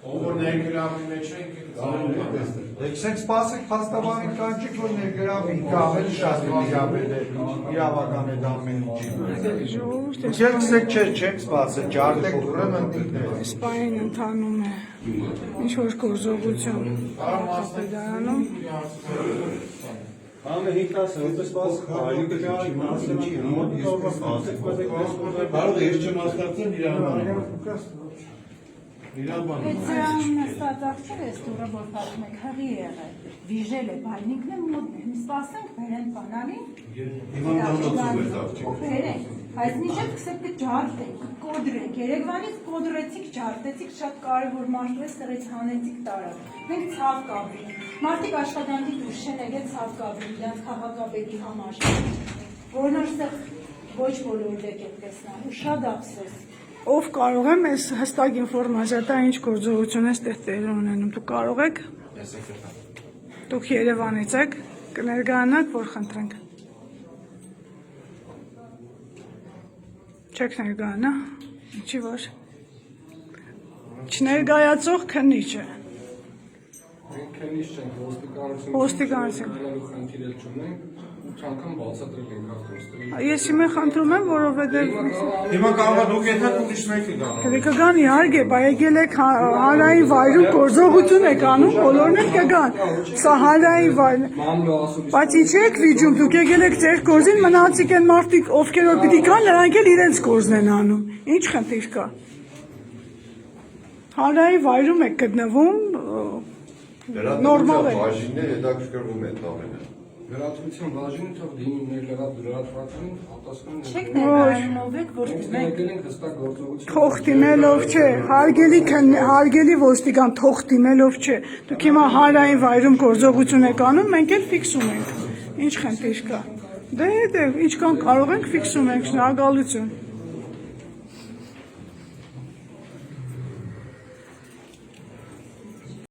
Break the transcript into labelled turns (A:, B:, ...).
A: Ով ներգրավի մեջ է
B: Sense սպասեք փաստաբանին կանչիկ որ ներգրավի ավելի շատ իրավաբան է դա ամեն ինչի։ Ես չեմ սպասել, ջարդեք դուրն ընտիկներ։
C: Սպային ընթանում է ինչ որ գործողություն դարանում։
D: Ամեն ինքնաս որպես սպաս հայրիկը չի մասնի մոտ ես սպասել։ Կարող է ես չեմ հասկացել իրավաբան։
E: Պետցիան ստացակցել է ստուրը որ պատում եք հղի եղել, վիժել է բայնիկն է մոդն է, սպասենք բերեն պանալին, բերենք, այս նիշետ կսեպ կը ջարդեք, կոդրեք, երեգվանից կոդրեցիք, ջարդեցիք, շատ կարևոր մարդու է ստեղից հանեցիք տարավ, մենք ցավ կաբրին, մարդիկ աշխատանքի դուր չեն եղել ցավ կաբրին, իրանց քաղաքապետի համար, որն որստեղ ոչ բոլոր դեք եք տեսնան, ու շատ ափսոս
C: Ով կարող եմ այս հստակ ինֆորմացիա տա ինչ գործողություն է ստեղ տեղի ունենում, դուք կարող եք, դուք Երևանից եք, կներգայանաք, որ խնդրենք, չեք ներգայանա, ինչի որ, չներգայացող քննիչ է,
F: Մենք քննիչ չենք, ոստիկանություն Չանգամ բացատրել ենք արդեն։
C: Ես հիմա խնդրում եմ, որովհետև
A: Հիմա կարող է դուք եթե ուրիշ մեկը գան։
C: Կգան իհարկե, բա եկել եք հանրային վայրում գործողություն եք անում, բոլորն էլ կգան։ Սա հանրային վայր։ Բայց ի՞նչ եք վիճում, դուք եկել եք ձեր գործին, մնացիկ են մարդիկ, ովքեր որ պիտի գան, նրանք էլ իրենց գործն են անում։ Ինչ խնդիր կա։ Հանրային վայրում եք գտնվում, նորմալ է։
G: Բաժինը հետաքրքրվում են ամենը։
F: Լրատվության բաժինը թող դիմումներ լրատվական ապաստան
E: Չեք ներկայանում եք, որ
F: մենք ենք հստակ գործողություն
C: Թող դիմելով չէ, հարգելի ոստիկան թող դիմելով չէ։ Դուք հիմա հանրային վայրում գործողություն եք անում, մենք էլ ֆիքսում ենք։ Ինչ խնդիր կա։ Դե, ինչ կան կարող ենք ֆիքսում ենք, շնորհակալություն։